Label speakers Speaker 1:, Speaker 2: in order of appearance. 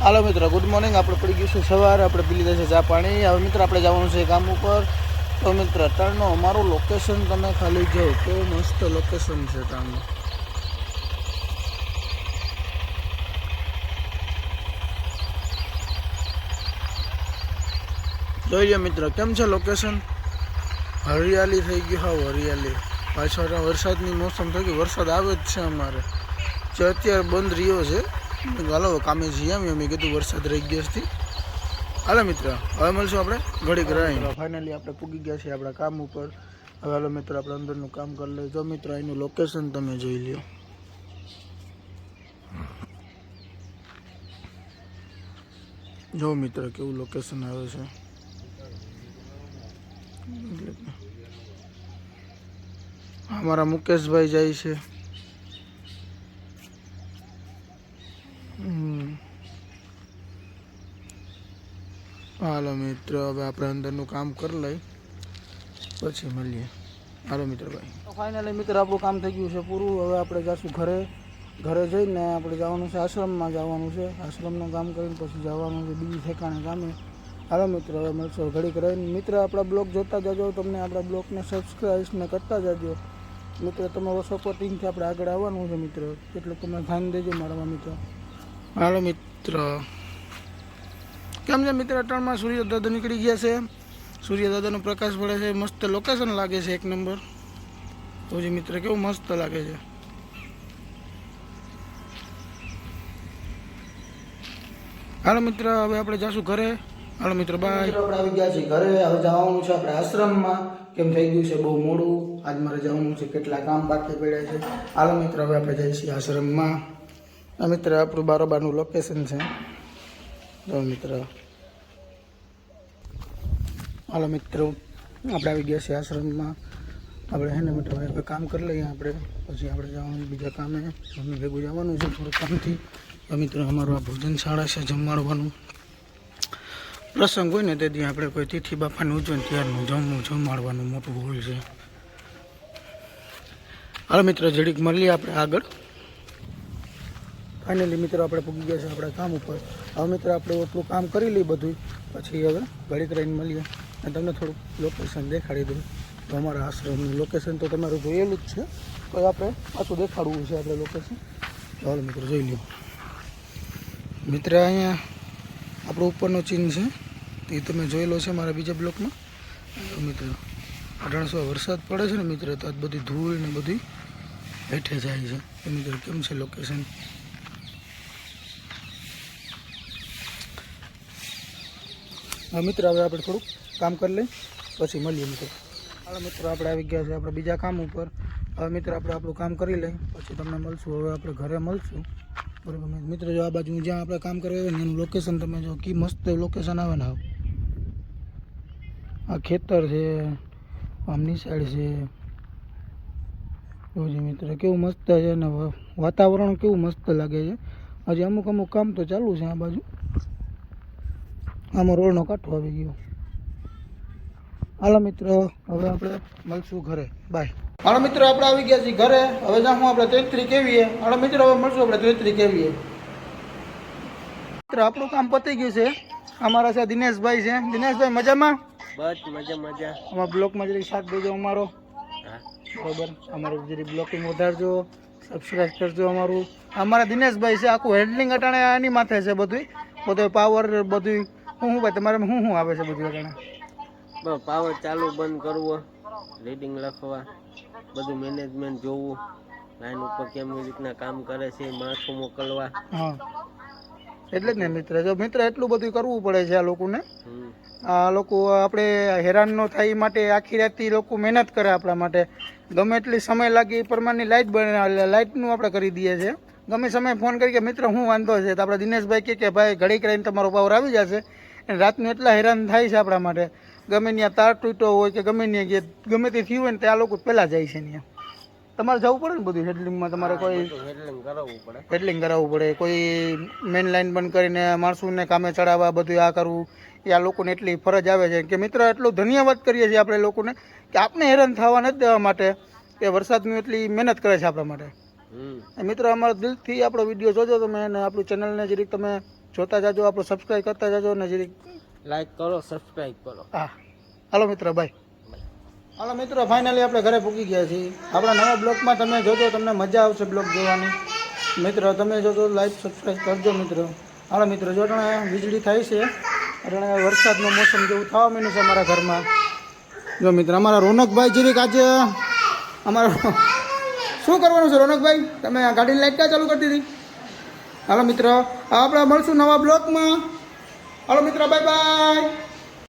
Speaker 1: હાલો મિત્રો, good morning. આપણે પડી ગયું છે સવાર, આપણે પી લીધા છે ચા પાણી. હવે મિત્ર આપણે જવાનું છે કામ ઉપર. તો મિત્ર અત્યારનું અમારું લોકેશન તમે ખાલી જો, કેવું મસ્ત લોકેશન છે ત્યાંનું. જોઈ લો મિત્ર કેમ છે લોકેશન. હરિયાળી થઈ ગઈ, હા હરિયાળી. પાછળ વરસાદની મોસમ થઈ ગઈ, વરસાદ આવે જ છે અમારે. જે અત્યારે બંધ રહ્યો છે. હાલો કામે જઈએ અમે કીધું વરસાદ રહી ગયો છે. હાલો મિત્ર, હવે મળશું આપણે ઘડીક રહી. ફાઇનલી આપણે પૂગી ગયા છીએ આપણા કામ ઉપર. હવે હાલો મિત્ર આપણે અંદરનું કામ કરી લઈએ. જો મિત્ર એનું લોકેશન તમે જોઈ લ્યો. જો મિત્ર કેવું લોકેશન આવે છે. અમારા મુકેશભાઈ જાય છે. હાલો મિત્ર, હવે આપણે અંદરનું કામ કરી લઈ પછી મળીએ. હાલો મિત્ર ભાઈ, ફાઇનલી મિત્ર આપણું કામ થઈ ગયું છે પૂરું. હવે આપણે જઈશું ઘરે જઈને આપણે જવાનું છે આશ્રમમાં જવાનું છે. આશ્રમનું કામ કરીને પછી જવાનું છે બીજી ઠેકાણે કામે. હાલો મિત્ર હવે મળશો ઘડીક રહીને. મિત્ર આપણા બ્લોગ જોતા જજો, તમને આપણા બ્લોગને સબસ્ક્રાઈબ કરતા જજો મિત્ર. તમારો સપોર્ટિંગથી આપણે આગળ આવવાનું છે મિત્ર, એટલે તમે ધ્યાન દેજો મારા મિત્ર. હાલો મિત્ર, કેમ છે મિત્ર? અટાણમાં સૂર્યદાદા નીકળી ગયા છે. સૂર્યદાદાનો પ્રકાશ પડે છે, મસ્ત લોકેશન લાગે છે, એક નંબર. તો જે મિત્ર કેવું મસ્ત લાગે છે. હાલો મિત્ર હવે આપણે જઈશું ઘરે. હાલો મિત્ર બાય. આપણે આવી ગયા છીએ ઘરે. હવે જવાનું છે આપણે આશ્રમમાં. કેમ થઈ ગયું છે બહુ મોડું, આજ મારે જવાનું છે, કેટલા કામ બાકી પડ્યા છે. હાલો મિત્ર હવે આપણે જઈએ છીએ આશ્રમમાં. આ મિત્ર આપણું બારોબારનું લોકેશન છે. તો મિત્ર હાલો મિત્રો આપણે આવી ગયા છીએ આશ્રમમાં. આપણે હે ને મિત્રો હવે કામ કરી લઈએ આપણે, પછી આપણે જવાનું બીજા કામે. મમ્મી ભેગું જવાનું છે થોડું કામથી. તો મિત્રો અમારું આ ભોજનશાળા છે, જમવાડવાનું પ્રસંગ હોય ને તેથી આપણે કોઈ તિથિ બાપાને ઉજવે ને ત્યારનું જમવાડવાનું મોટું હોય છે. હાલો મિત્રો જડીક મળીએ આપણે આગળ. ફાઇનલી મિત્રો આપણે પૂગી ગયા છે આપણા કામ ઉપર. હવે મિત્રો આપણે એટલું કામ કરી લઈએ બધું, પછી હવે ઘડીક રહીને મળીએ અને તમને થોડુંક લોકેશન દેખાડી દઉં. તો અમારા આશ્રમનું લોકેશન તો તમારું જોયેલું જ છે, તો આપણે પાછું દેખાડવું છે આપણે લોકેશન. ચાલો મિત્રો જોઈ લો. મિત્ર અહીંયા આપણો ઉપરનો ચિહ્ન છે, એ તમે જોયેલો છે મારા બીજા બ્લોકમાં. મિત્ર 1800 વરસાદ પડે છે ને મિત્ર, તો આ બધી ધૂળ ને બધી હેઠે જાય છે. તો મિત્ર કેમ છે લોકેશન. હા મિત્ર હવે આપણે થોડુંક કામ કરી લઈએ પછી મળીએ મિત્રો. હાલો મિત્રો આપણે આવી ગયા છે આપણે બીજા કામ ઉપર. હવે મિત્ર આપણે આપણું કામ કરી લઈએ પછી તમને મળશું. હવે આપણે ઘરે મળશું બરાબર મિત્ર. જો આ બાજુ જ્યાં આપણે કામ કરવા આવે ને એનું લોકેશન તમે જો, કી મસ્ત લોકેશન આવે ને. આ ખેતર છે, આમની સાઈડ છે. જોજે મિત્ર કેવું મસ્ત છે ને વાતાવરણ કેવું મસ્ત લાગે છે. હજી અમુક કામ તો ચાલુ છે આ બાજુ. આમાં રોડનો કાંઠો આવી ગયો. હાલો મિત્ર હવે આપણે મળશું ઘરે. બાય. હાલો મિત્ર આપણે આવી ગયા છીએ ઘરે. હવે જાઉં આપણે 33 કેવીએ. હાલો મિત્ર હવે મળશું આપણે 33 કેવીએ. મિત્ર આપણું કામ પતી ગયું છે. અમારા છે દિનેશભાઈ છે. દિનેશભાઈ મજામાં?
Speaker 2: બસ મજા.
Speaker 1: અમારા બ્લોકમાં જરી સાથ દેજો અમારો. બરોબર, અમારું જરી બ્લોકિંગ વધારજો, સબસ્ક્રાઈબ કરજો અમારું. અમારા દિનેશભાઈ છે, આખું હેન્ડલિંગ અટાણે આની માથે છે બધું પાવર બધું. શું ભાઈ તમારે શું આવે છે બધું અટાણે?
Speaker 2: બસ પાવર ચાલુ બંધ કરવો, રીડિંગ લખવા, બધું મેનેજમેન્ટ જોવું, લાઈન ઉપર કેવી રીતના કામ કરે છે, માણસો મોકલવા.
Speaker 1: હા એટલે જ ને મિત્ર. જો મિત્ર એટલું બધું કરવું પડે છે આ લોકોને. આ લોકો આપણે હેરાન ન થાય એ માટે આખી રાતથી લોકો મહેનત કરે આપણા માટે. ગમે એટલી સમય લાગે એ પ્રમાણની લાઇટનું આપણે કરી દઈએ છીએ. ગમે સમયે ફોન કરી કે મિત્ર શું વાંધો છે, તો આપણે દિનેશભાઈ કે ભાઈ ઘડીક રહીને તમારો પાવર આવી જશે. અને રાતનું એટલા હેરાન થાય છે આપણા માટે. ગમે ત્યાં તાર તૂટ્યો હોય કે ગમે તે થયું હોય ને ત્યાં લોકો પહેલાં જાય છે ત્યાં. તમારે જવું પડે ને બધું હેડલિંગમાં. તમારે કોઈ હેડલિંગ કરાવવું પડે, કોઈ મેઇન લાઇન બંધ કરીને માણસોને કામે ચડાવવા, બધું આ કરવું. એ આ લોકોને એટલી ફરજ આવે છે કે મિત્ર એટલું ધન્યવાદ કરીએ છીએ આપણે લોકોને કે આપણે હેરાન થવા નથી દેવા માટે, કે વરસાદનું એટલી મહેનત કરે છે આપણા માટે. મિત્રો અમારા દિલથી આપણો વિડીયો જોજો તમે, અને આપણું ચેનલને જરીક તમે જોતા જાજો, આપણું સબસ્ક્રાઈબ કરતા જાજો ને જરીક
Speaker 2: લાઈક કરો, સબસ્ક્રાઈબ કરો.
Speaker 1: હા હાલો મિત્ર બાય. હાલો મિત્રો ફાઇનલી આપણે ઘરે પૂકી ગયા છીએ. આપણા નવા બ્લોગમાં તમે જોજો, તમને મજા આવશે બ્લોગ જોવાની. મિત્રો તમે જોજો, લાઈક સબસ્ક્રાઈબ કરજો મિત્રો. હાલો મિત્રો, જો વીજળી થાય છે એટલે વરસાદનો મોસમ જેવું થવા માંડ્યું છે અમારા ઘરમાં. જો મિત્ર અમારા રોનકભાઈ જરીક આજે અમારા શું કરવાનું છે રોનકભાઈ? તમે આ ગાડીની લાઈટ ક્યાં ચાલુ કરતી હતી? હાલો મિત્ર આપણે મળશું નવા બ્લોગમાં. હાલો મિત્ર બાય બાય.